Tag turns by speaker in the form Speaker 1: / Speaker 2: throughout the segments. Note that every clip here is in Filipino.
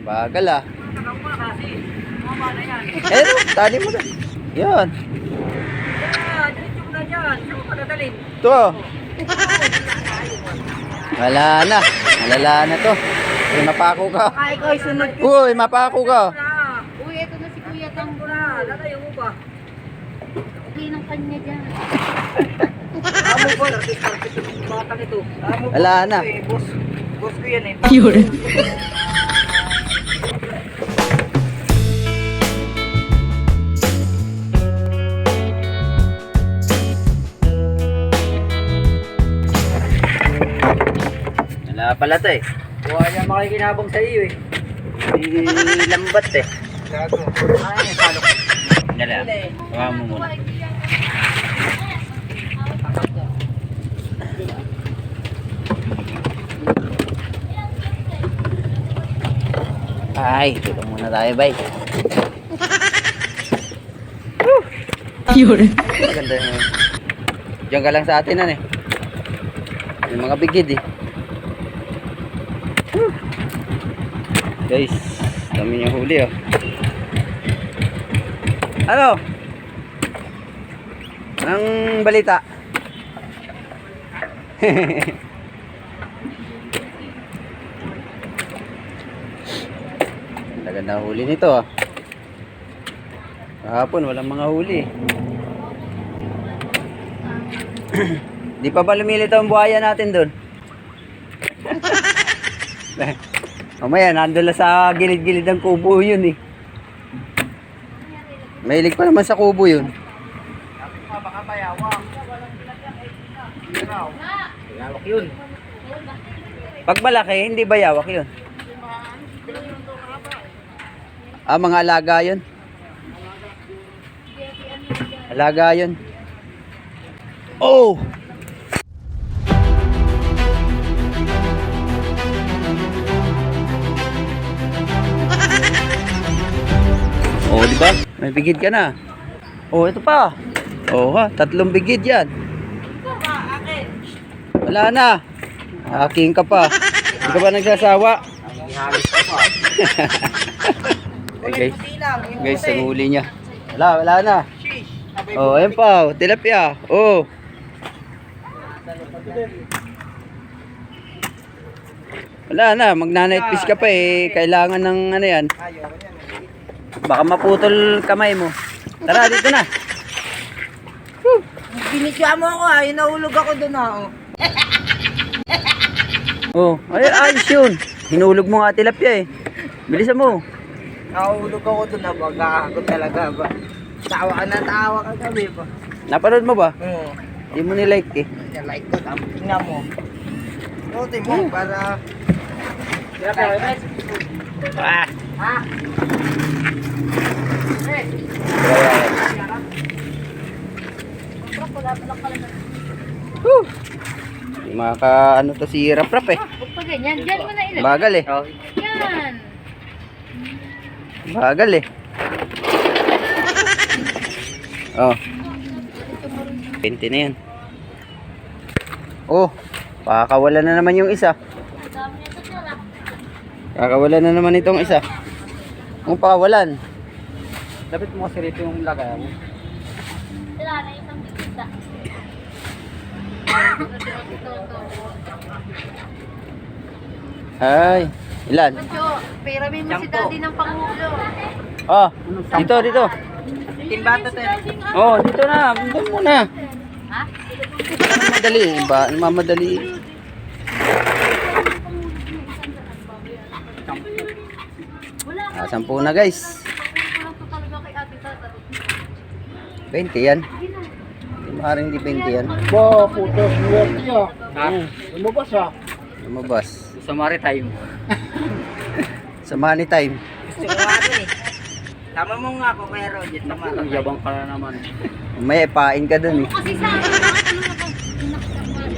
Speaker 1: Bagal ah. Eh, tali mo na. Yan. Ito. Wala na. Malala na to. Uy, mapako ka. Uy, mapako ka.
Speaker 2: Uy, ito na si Kuya Tambo na. Lalayo mo ba? Okay ng kanya dyan.
Speaker 3: Amo ko, batang ito.
Speaker 1: Wala na.
Speaker 3: Boss ko yan eh.
Speaker 2: Yun.
Speaker 1: Wala pala to eh.
Speaker 3: Buha niya makikinabang sa iyo eh.
Speaker 1: Lambat eh.
Speaker 3: Gago. Ay, salok.
Speaker 1: Dala. Hawa mo muna. Ay, dito muna tayo, bay.
Speaker 2: Yun.
Speaker 1: Maganda yun. Diyan ka lang sa atin, ano eh. Yung mga bigid eh. Guys, dami niya huli oh. Ano? Anong balita? Ganda huli nito ah. Kahapon walang mga huli. Di pa ba lumilitaw ang buhaya natin doon? Mamaya nandun lang sa gilid-gilid ng kubo yun eh. Mahilig pa naman sa kubo yun.
Speaker 3: Baka bayawak. Bayawak yun.
Speaker 1: Pag malaki, hindi bayawak yun. Ah, mga alaga yun. Alaga yun. Oh! Oh, di ba? May bigid ka na. Oh, ito pa. Oh, ha, 3 bigid 'yan. Wala na. Aking ka pa. Hindi ka ba nagsasawa? Okay, guys. Guys, ang huli niya. Wala na. Oh, ayun pa. Tilapia. Oh. Wala na. Magna-night fish ka pa eh. Kailangan ng ano yan. Baka maputol kamay mo. Tara, dito na.
Speaker 3: Binisya mo ako ah. Inahulog ako doon ah.
Speaker 1: Oh, ay, ayos yun. Hinulog mo nga tilapia eh. Bilisan mo.
Speaker 3: Nahulog ako doon ah. Magkakakot talaga ba. Tawa ka na tawa ka gabi ba.
Speaker 1: Napanood mo ba?
Speaker 3: Oo.
Speaker 1: Hindi mo nilike eh.
Speaker 3: Like ko. Tingnan mo. Note mo para...
Speaker 1: Ah.
Speaker 3: Ha?
Speaker 1: Maka ano to si Rap-Rap eh.
Speaker 2: Huwag pa ganyan. Diyan mo na ilan.
Speaker 1: Bagal eh.
Speaker 2: Yan.
Speaker 1: Bagal eh. Oh. 20 na yan. Oh. Pakakawala na naman yung isa. Kakawala na naman itong isa. Kung pakawalan.
Speaker 3: Dapat mo kasi rito yung lagay mo.
Speaker 2: Wala na isang bigita.
Speaker 1: Ay. Ilan?
Speaker 2: Mancho, peramin mo si daddy ng pangulo.
Speaker 1: Oh. Dito, dito.
Speaker 3: Timbata tayo.
Speaker 1: Oh, dito na. Doon muna.
Speaker 2: Ha?
Speaker 1: Mamadali. Ba? Mamadali. Ah, 10 na guys.
Speaker 2: Walang to talaga kay ate tata.
Speaker 1: 20 yan. Hindi maaaring di 20 yan.
Speaker 3: Ba, puto, swerte ah. Ha? Lumabas ah.
Speaker 1: Lumabas.
Speaker 3: Sa maritime.
Speaker 1: Sa money time.
Speaker 3: Gusto ko nga dun eh. Tama mo nga ako kaya Roger. Tama lang. Yabang ka na naman.
Speaker 1: May pain ka dun eh.
Speaker 2: Kasi sa akin, nakatulong ako.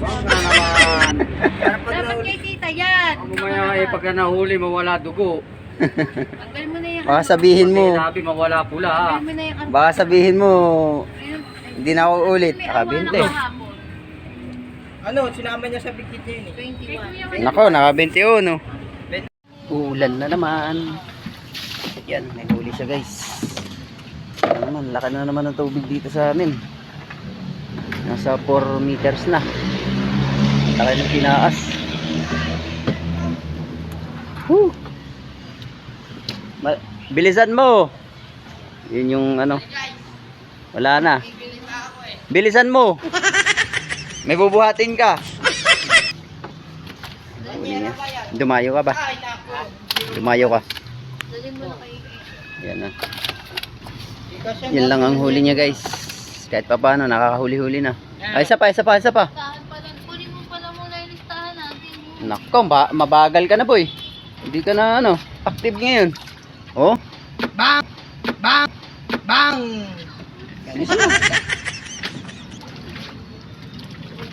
Speaker 3: Baka naman.
Speaker 2: Dapat kay tita yan.
Speaker 3: Mamaya eh, pagka nahuli, mawala dugo.
Speaker 2: Tanggal mo na yan.
Speaker 1: Baka sabihin mo.
Speaker 3: Sinabi, mawala pula ha.
Speaker 2: Tanggal mo na yan.
Speaker 1: Baka sabihin mo.
Speaker 2: Ayun,
Speaker 1: Hindi na ako ulit. Naka 20.
Speaker 3: Ano, sinama niya sa bigkit niya yun eh.
Speaker 2: 21.
Speaker 1: Nako, naka 21. Uulan na naman. Yan, may huli siya guys. Ano naman, laki na naman ng tubig dito sa amin. Nasa 4 meters na. Laki ng tinaas. Woo! Bilisan mo. Yun yung ano. Wala na. Bilisan mo. May bubuhatin ka. Dumayo ka ba? Dumayo ka.
Speaker 2: Daling mo na kay
Speaker 1: Yan na. Yan lang ang huli niya guys. Kahit pa paano, nakakahuli-huli na. Ay, isa pa.
Speaker 2: listahan pa lang. Kunin mo pala muna yung listahan natin.
Speaker 1: Nako, mabagal ka na boy. Hindi ka na ano, active ngayon. Oh,
Speaker 3: Bang! Bang! Bang!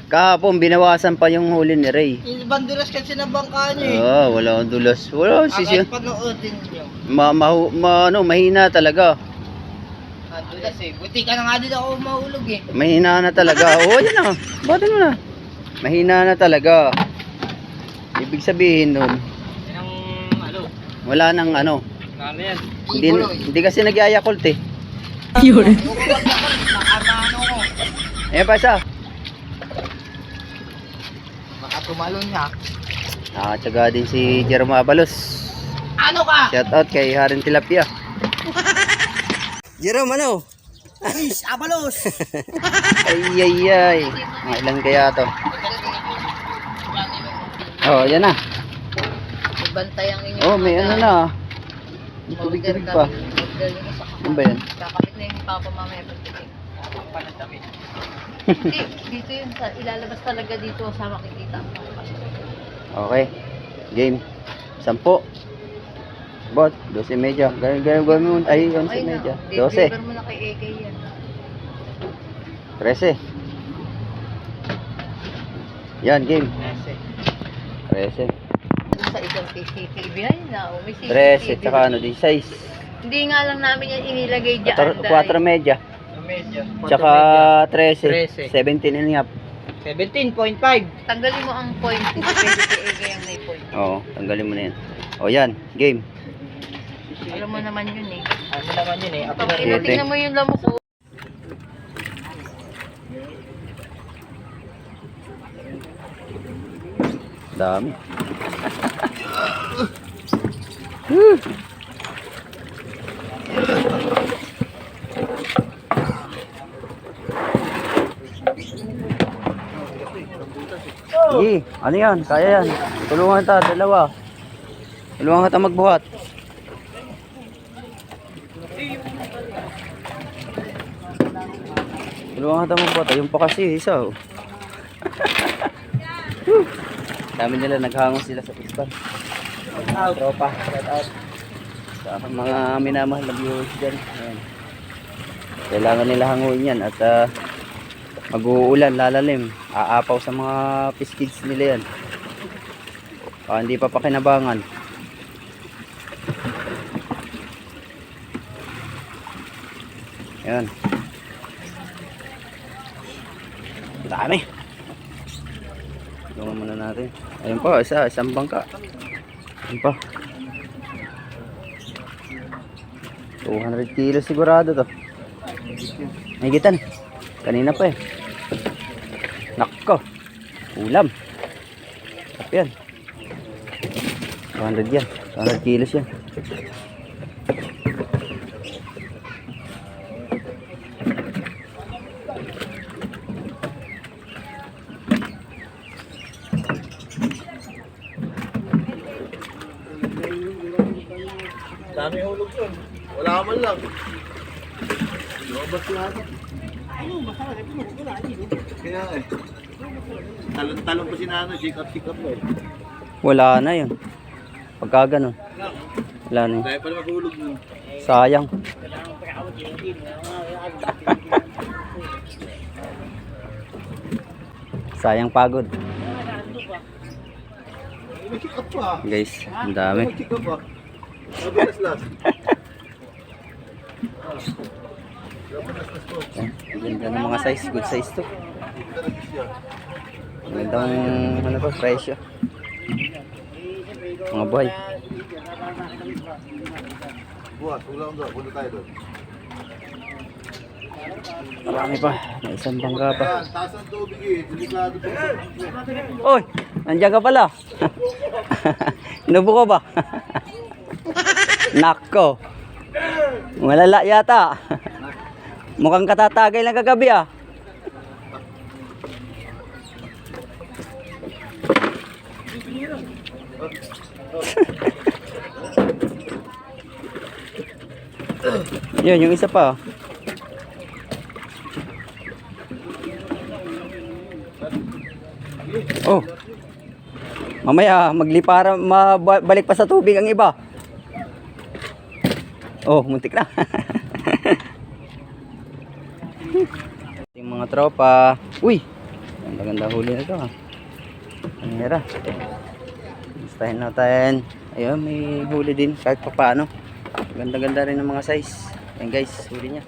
Speaker 1: kahapon binawasan pa yung huli ni Ray.
Speaker 3: Yung bandulas kasi na bangka niyo eh.
Speaker 1: Wala akong dulas. Wala akong sisyo.
Speaker 3: Akal panoodin niyo.
Speaker 1: Mahina talaga.
Speaker 3: Bandulas eh. Buti ka na nga din ako mahulog eh.
Speaker 1: Mahina na talaga. Oo, yan na. Batin mo na. Mahina na talaga. Ibig sabihin nun,
Speaker 3: Yung ano?
Speaker 1: wala nang ano.
Speaker 3: Ano yan?
Speaker 1: Hindi kasi nagyayakult eh.
Speaker 3: Nakamano ko.
Speaker 1: Ayan pa isa.
Speaker 3: Baka tumalon niya.
Speaker 1: Nakatsaga din si Jerome Abalos.
Speaker 3: Ano ka?
Speaker 1: Shout out kay Haring Tilapia. Jerome, ano?
Speaker 3: Please, abalos!
Speaker 1: Ay. Mga ilan kaya to? Oh, yan na.
Speaker 2: Bantay ang inyo.
Speaker 1: Oh, may ano na. May tubig-tubig pa. Ano ba yan?
Speaker 2: Kakapit na yung papa mamaya pagdating. Hindi, dito yun. Ilalabas talaga dito sa makikita.
Speaker 1: Okay. Game. 10. Bot, 12.30. Ganyan mo. Ay, 11.30. 12.
Speaker 2: Deliver mo na kay AK yan.
Speaker 1: 13. Yan, game. 13.
Speaker 2: Sa isang CCTV yan na. May
Speaker 1: 13, tsaka ano, 16.
Speaker 2: Hindi nga lang namin yan inilagay dyan.
Speaker 1: 4.30.
Speaker 3: Medyo.
Speaker 1: Tsaka 13. 17 and a half.
Speaker 3: 17.5.
Speaker 2: Tanggalin mo ang point. Hindi pwede kay AK ang may point.
Speaker 1: Oo, tanggalin mo na yan. O yan, game.
Speaker 2: Alam mo naman yun eh.
Speaker 3: Ano naman yun eh. Ako na rin.
Speaker 1: Siete.
Speaker 2: Tingnan mo yung lamok ko.
Speaker 1: Dami. Sige, ano yan? Kaya yan. Tulungan ta, dalawa. Tulungan kita magbuhat. Tulungan kita magbuhat. Ayun pa kasi, isa oh. Dami nila, naghangos sila sa pispan. Tropa, shout out. Sa mga minamahal na viewers dyan. Ayan. Kailangan nila hanguin yan at mag-uulan, lalalim. Aapaw sa mga fish kids nila yan. Hindi pa pakinabangan. Ayan. Dami. Tulungan muna natin. Ayun pa, isang bangka. Ayun pa. 200 kilos sigurado to. May gitan. Kanina pa eh. Nakko. Ulam. Tap yan. 200 yan. 200 kilos yan.
Speaker 4: Dami hulog yun. Wala man lang. Lumabas lahat. Kaya eh. Talon-talon pa si Nano, sikap-sikap mo eh.
Speaker 1: Wala na yun. Pagka ganun. Wala na yun.
Speaker 4: Dahil pala mahulog mo.
Speaker 1: Sayang. Sayang pagod.
Speaker 4: May sikap pa.
Speaker 1: Guys, ang dami.
Speaker 4: May sikap pa. Madulas-las.
Speaker 1: Ang ganda ng mga size. Good size to. Ang gandang ano to, presyo. Mga buhay.
Speaker 4: Buhat, ulang doon. Punta tayo doon.
Speaker 1: Marami pa. May isang bangka pa.
Speaker 4: Yan, taas ang tubig eh. Delikado po.
Speaker 1: Oy! Nandiyan ka pala. Inubo ko ba? Nako. Malala yata. Mukhang katatagay lang kagabi ah. Yun, yung isa pa. Oh. Mamaya maglipara mabalik pa sa tubig ang iba. Oh, muntik na. Yung mga tropa. Uy. Ganda-ganda huli na 'to ha. Kamera. Gustahin natin. Ayun, may huli din kahit pa paano. Ganda-ganda rin ng mga size. Ayan guys, huli niya.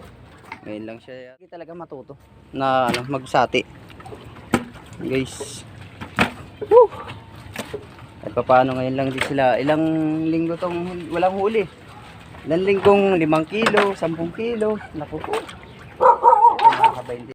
Speaker 1: Ngayon lang siya. Hindi talaga matuto na ano, magsati. Guys. Woo! At paano ngayon lang din sila. Ilang linggo tong walang huli. Ilang linggong 5 kilo, 10 kilo. Naku po.